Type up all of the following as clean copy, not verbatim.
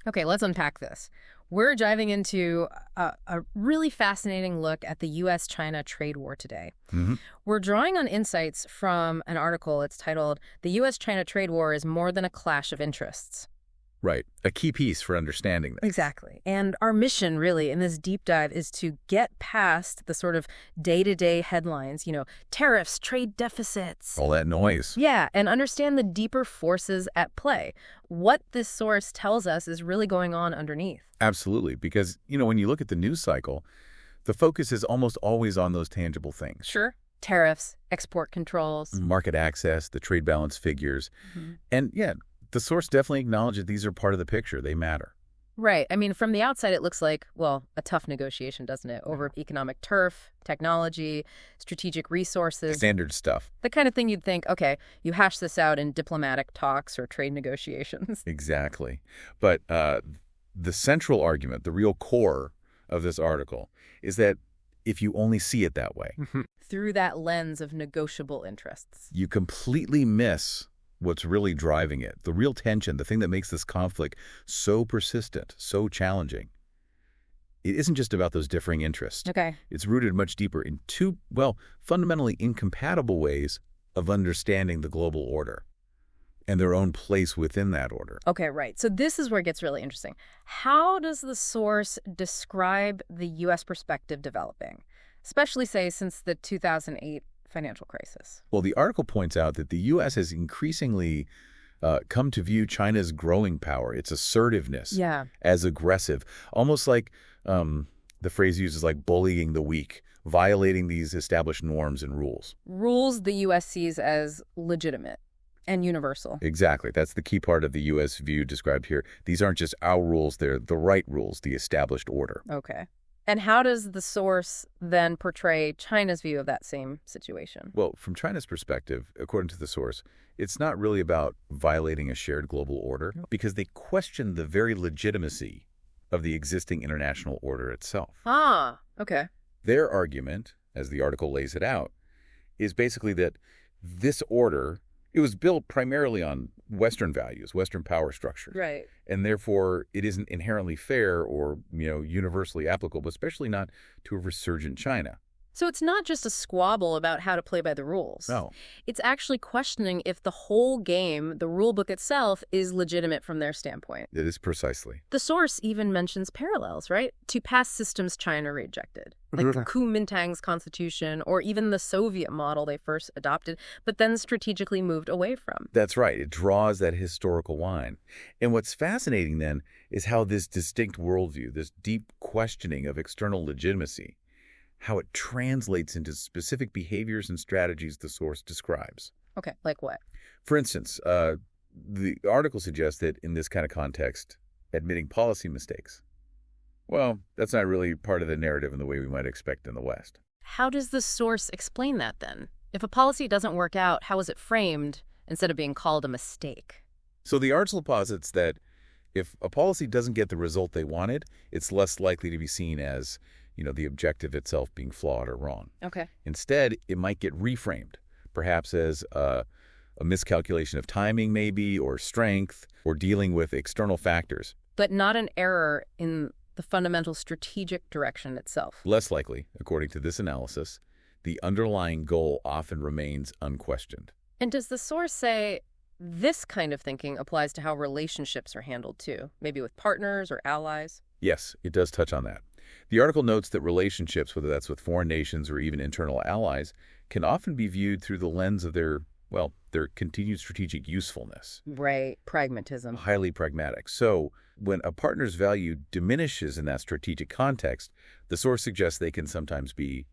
Okay, let's unpack this. We're diving into a really fascinating look at the U.S. China trade war today. Hmm. We're drawing on insights from an article. It's titled, "The U.S. China Trade War is More Than a Clash of Interests." Right. A key piece for understanding this. Exactly. And our mission, really, in this deep dive is to get past the sort of day-to-day headlines, tariffs, trade deficits. All that noise. Yeah, and understand the deeper forces at play. What this source tells us is really going on underneath. Absolutely. Because, when you look at the news cycle, the focus is almost always on those tangible things. Sure. Tariffs, export controls. Market access, the trade balance figures. And yeah, the source definitely acknowledges these are part of the picture. They matter. Right. I mean, from the outside, it looks like, well, a tough negotiation, doesn't it? Over economic turf, technology, strategic resources. Standard stuff. The kind of thing you'd think, okay, you hash this out in diplomatic talks or trade negotiations. Exactly. But the central argument, the real core of this article, is that if you only see it that way, Through that lens of negotiable interests. you completely miss what's really driving it, the real tension, the thing that makes this conflict so persistent, so challenging. It isn't just about those differing interests. Okay. It's rooted much deeper in two, fundamentally incompatible ways of understanding the global order and their own place within that order. Okay, right. So this is where it gets really interesting. How does the source describe the U.S. perspective developing, especially, say, since the 2008 financial crisis? Well, the article points out that the U.S. has increasingly come to view China's growing power, its assertiveness, as aggressive, almost like the phrase uses like bullying the weak, violating these established norms and rules. Rules the U.S. sees as legitimate and universal. Exactly. That's the key part of the U.S. view described here. These aren't just our rules, they're the right rules, the established order. Okay. And how does the source then portray China's view of that same situation? Well, from China's perspective, according to the source, it's not really about violating a shared global order because they question the very legitimacy of the existing international order itself. Ah, okay. Their argument, as the article lays it out, is basically that this order, it was built primarily on Western values, Western power structures. Right. And therefore, it isn't inherently fair or, universally applicable, especially not to a resurgent China. So it's not just a squabble about how to play by the rules. No. It's actually questioning if the whole game, the rule book itself, is legitimate from their standpoint. It is precisely. The source even mentions parallels, right, to past systems China rejected, like Kuomintang's constitution or even the Soviet model they first adopted, but then strategically moved away from. That's right. It draws that historical line. And what's fascinating then is how this distinct worldview, this deep questioning of external legitimacy, how it translates into specific behaviors and strategies the source describes. Okay, like what? For instance, the article suggests that in this kind of context, admitting policy mistakes, well, that's not really part of the narrative in the way we might expect in the West. How does the source explain that then? If a policy doesn't work out, how is it framed instead of being called a mistake? So the article posits that if a policy doesn't get the result they wanted, it's less likely to be seen as the objective itself being flawed or wrong. Okay. Instead, it might get reframed, perhaps as a miscalculation of timing maybe, or strength, or dealing with external factors. But not an error in the fundamental strategic direction itself. Less likely, according to this analysis, the underlying goal often remains unquestioned. And does the source say this kind of thinking applies to how relationships are handled too, maybe with partners or allies? Yes, it does touch on that. The article notes that relationships, whether that's with foreign nations or even internal allies, can often be viewed through the lens of their continued strategic usefulness. Right, pragmatism. Highly pragmatic. So when a partner's value diminishes in that strategic context, the source suggests they can sometimes be,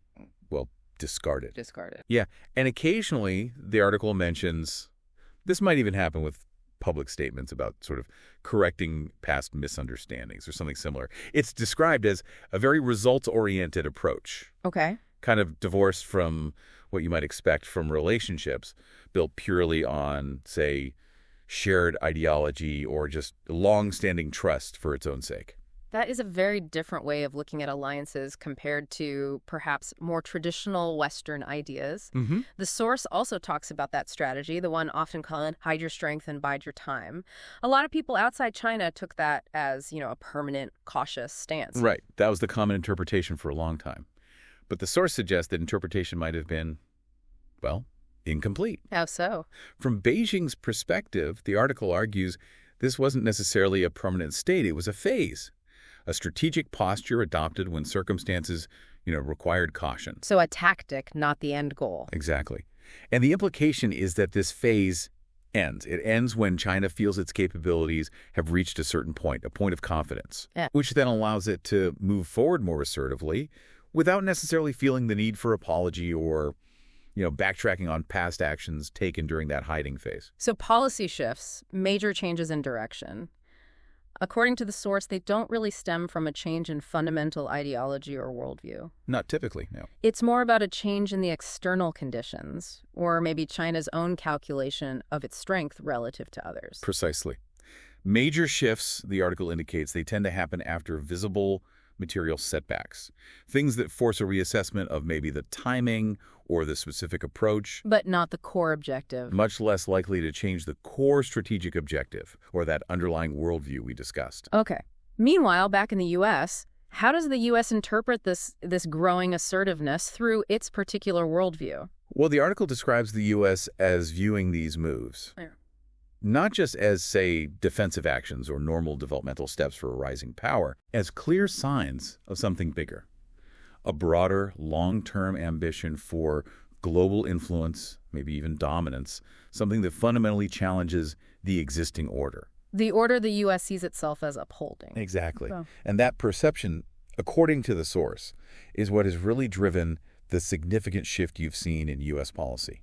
discarded. Discarded. Yeah, and occasionally the article mentions, this might even happen with public statements about sort of correcting past misunderstandings or something similar. It's described as a very results-oriented approach. Okay. Kind of divorced from what you might expect from relationships built purely on, say, shared ideology or just long-standing trust for its own sake. That is a very different way of looking at alliances compared to perhaps more traditional Western ideas. The source also talks about that strategy, the one often called hide your strength and bide your time. A lot of people outside China took that as, a permanent, cautious stance. Right. That was the common interpretation for a long time. But the source suggests that interpretation might have been, well, incomplete. How so? From Beijing's perspective, the article argues this wasn't necessarily a permanent state. It was a phase. A strategic posture adopted when circumstances, required caution. So a tactic, not the end goal. Exactly. And the implication is that this phase ends. It ends when China feels its capabilities have reached a certain point, a point of confidence, which then allows it to move forward more assertively without necessarily feeling the need for apology or, backtracking on past actions taken during that hiding phase. So policy shifts, major changes in direction. According to the source, they don't really stem from a change in fundamental ideology or worldview. Not typically, no. It's more about a change in the external conditions, or maybe China's own calculation of its strength relative to others. Precisely. Major shifts, the article indicates, they tend to happen after visible material setbacks, things that force a reassessment of maybe the timing or the specific approach. But not the core objective. Much less likely to change the core strategic objective or that underlying worldview we discussed. Okay. Meanwhile, back in the U.S., how does the U.S. interpret this growing assertiveness through its particular worldview? Well, the article describes the U.S. as viewing these moves not just as, say, defensive actions or normal developmental steps for a rising power, as clear signs of something bigger, a broader, long-term ambition for global influence, maybe even dominance, something that fundamentally challenges the existing order. The order the U.S. sees itself as upholding. Exactly. Oh. And that perception, according to the source, is what has really driven the significant shift you've seen in U.S. policy.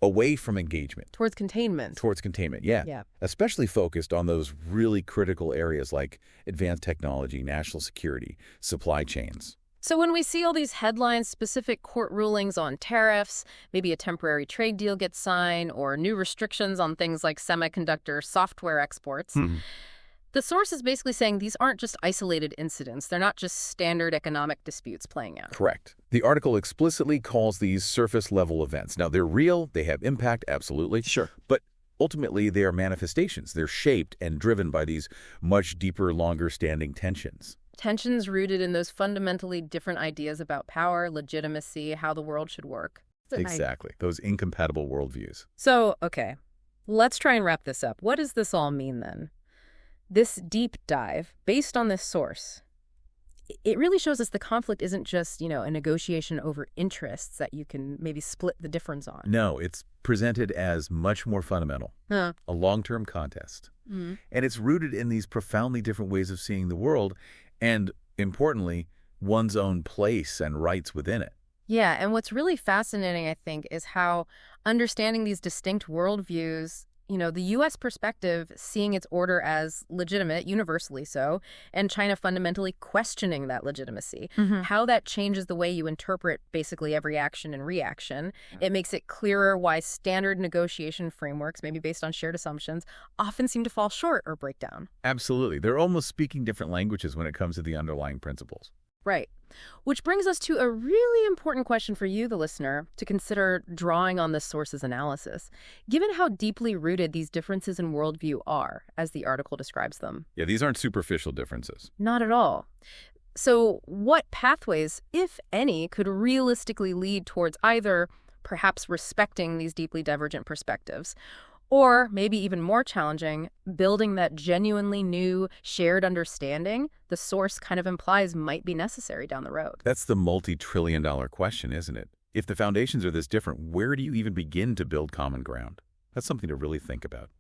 Away from engagement. Towards containment. Towards containment, yeah. Especially focused on those really critical areas like advanced technology, national security, supply chains. So when we see all these headlines, specific court rulings on tariffs, maybe a temporary trade deal gets signed, or new restrictions on things like semiconductor software exports, the source is basically saying these aren't just isolated incidents. They're not just standard economic disputes playing out. Correct. The article explicitly calls these surface-level events. Now, they're real. They have impact, absolutely. Sure. But ultimately, they are manifestations. They're shaped and driven by these much deeper, longer-standing tensions. Tensions rooted in those fundamentally different ideas about power, legitimacy, how the world should work. Exactly. Those incompatible worldviews. So, okay, let's try and wrap this up. What does this all mean, then? This deep dive, based on this source, it really shows us the conflict isn't just, a negotiation over interests that you can maybe split the difference on. No, it's presented as much more fundamental, a long-term contest. And it's rooted in these profoundly different ways of seeing the world and, importantly, one's own place and rights within it. Yeah, and what's really fascinating, I think, is how understanding these distinct worldviews, the U.S. perspective, seeing its order as legitimate, universally so, and China fundamentally questioning that legitimacy, how that changes the way you interpret basically every action and reaction. It makes it clearer why standard negotiation frameworks, maybe based on shared assumptions, often seem to fall short or break down. Absolutely. They're almost speaking different languages when it comes to the underlying principles. Right. Which brings us to a really important question for you, the listener, to consider drawing on this source's analysis. Given how deeply rooted these differences in worldview are, as the article describes them. Yeah, these aren't superficial differences. Not at all. So what pathways, if any, could realistically lead towards either perhaps respecting these deeply divergent perspectives, or maybe even more challenging, building that genuinely new shared understanding the source kind of implies might be necessary down the road? That's the multi-trillion-dollar question, isn't it? If the foundations are this different, where do you even begin to build common ground? That's something to really think about.